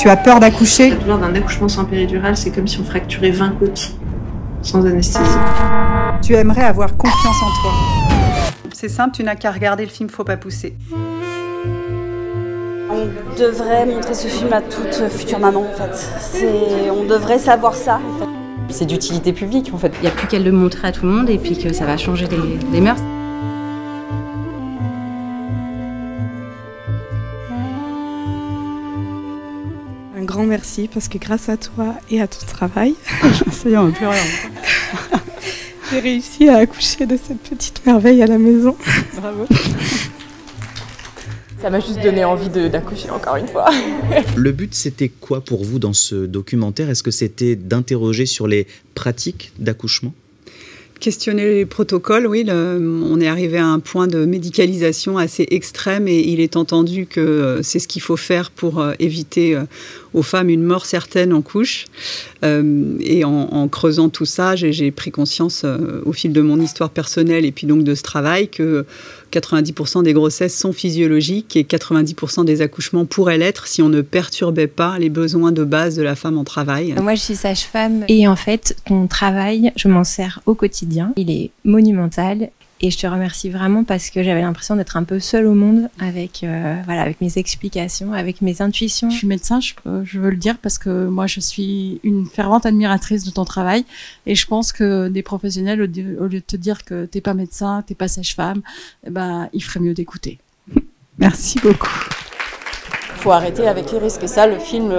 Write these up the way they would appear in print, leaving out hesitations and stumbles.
Tu as peur d'accoucher? La douleur d'un accouchement sans péridurale, c'est comme si on fracturait 20 côtes sans anesthésie. Tu aimerais avoir confiance en toi. C'est simple, tu n'as qu'à regarder le film Faut pas pousser. On devrait montrer ce film à toute future maman en fait. On devrait savoir ça en fait. C'est d'utilité publique en fait. Il n'y a plus qu'à le montrer à tout le monde et puis que ça va changer les mœurs. Un grand merci parce que grâce à toi et à ton travail, Ça y est, on ne peut plus rien. j'ai réussi à accoucher de cette petite merveille à la maison. Bravo. Ça m'a juste donné envie d'accoucher encore une fois. Le but, c'était quoi pour vous dans ce documentaire? Est-ce que c'était d'interroger sur les pratiques d'accouchement? Questionner les protocoles, oui, on est arrivé à un point de médicalisation assez extrême et il est entendu que c'est ce qu'il faut faire pour éviter aux femmes une mort certaine en couche. Et en creusant tout ça, j'ai pris conscience au fil de mon histoire personnelle et puis donc de ce travail que 90% des grossesses sont physiologiques et 90% des accouchements pourraient l'être si on ne perturbait pas les besoins de base de la femme en travail. Moi, je suis sage-femme et en fait, ton travail, je m'en sers au quotidien. Il est monumental et je te remercie vraiment parce que j'avais l'impression d'être un peu seule au monde avec, avec mes explications, avec mes intuitions. Je suis médecin, je veux le dire parce que moi, je suis une fervente admiratrice de ton travail et je pense que des professionnels, au lieu de te dire que t'es pas médecin, t'es pas sage-femme, il ferait mieux d'écouter. Merci beaucoup. Il faut arrêter avec les risques. Et ça, le film,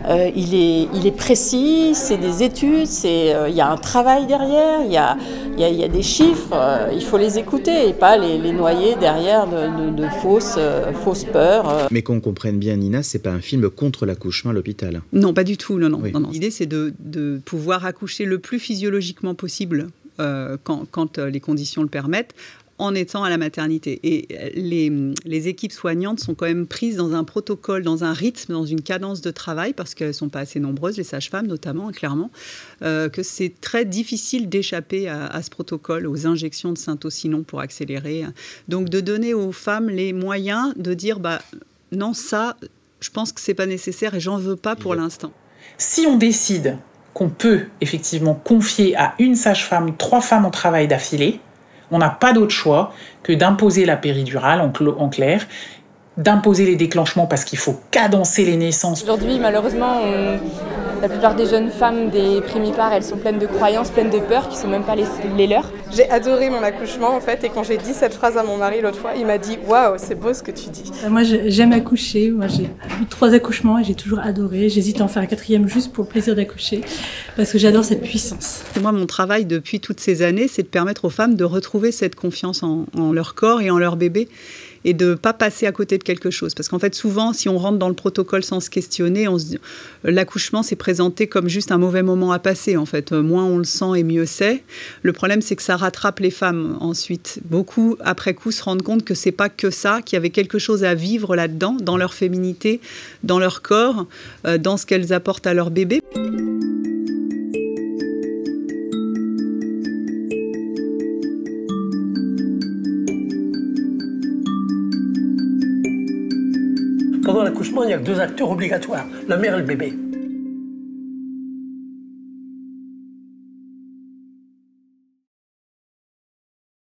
il est précis, c'est des études, il y a un travail derrière, il y a des chiffres, il faut les écouter et pas les noyer derrière de fausses peurs. Mais qu'on comprenne bien, Nina, c'est pas un film contre l'accouchement à l'hôpital. Non, pas du tout. Non. Oui. Non. L'idée, c'est de pouvoir accoucher le plus physiologiquement possible quand les conditions le permettent, en étant à la maternité. Et les équipes soignantes sont quand même prises dans un protocole, dans un rythme, dans une cadence de travail, parce qu'elles ne sont pas assez nombreuses, les sages-femmes notamment, clairement, que c'est très difficile d'échapper à ce protocole, aux injections de syntocinon pour accélérer. Donc de donner aux femmes les moyens de dire non, ça, je pense que ce n'est pas nécessaire et j'en veux pas pour l'instant. Si on décide qu'on peut effectivement confier à une sage-femme 3 femmes en travail d'affilée, on n'a pas d'autre choix que d'imposer la péridurale, en clair, d'imposer les déclenchements parce qu'il faut cadencer les naissances. Aujourd'hui, malheureusement, la plupart des jeunes femmes des primipares, elles sont pleines de croyances, pleines de peurs qui ne sont même pas les leurs. J'ai adoré mon accouchement en fait et quand j'ai dit cette phrase à mon mari l'autre fois, il m'a dit « Waouh, c'est beau ce que tu dis ». Moi, j'aime accoucher. Moi, j'ai eu 3 accouchements et j'ai toujours adoré. J'hésite à en faire un 4e juste pour le plaisir d'accoucher parce que j'adore cette puissance. Moi, mon travail depuis toutes ces années, c'est de permettre aux femmes de retrouver cette confiance en leur corps et en leur bébé et de ne pas passer à côté de quelque chose. Parce qu'en fait, souvent, si on rentre dans le protocole sans se questionner, l'accouchement, c'est présenté comme juste un mauvais moment à passer. En fait, moins on le sent et mieux c'est. Le problème, c'est que ça rattrape les femmes ensuite. Beaucoup, après coup, se rendent compte que c'est pas que ça, qu'il y avait quelque chose à vivre là-dedans, dans leur féminité, dans leur corps, dans ce qu'elles apportent à leur bébé. Pendant l'accouchement, il y a 2 acteurs obligatoires, la mère et le bébé.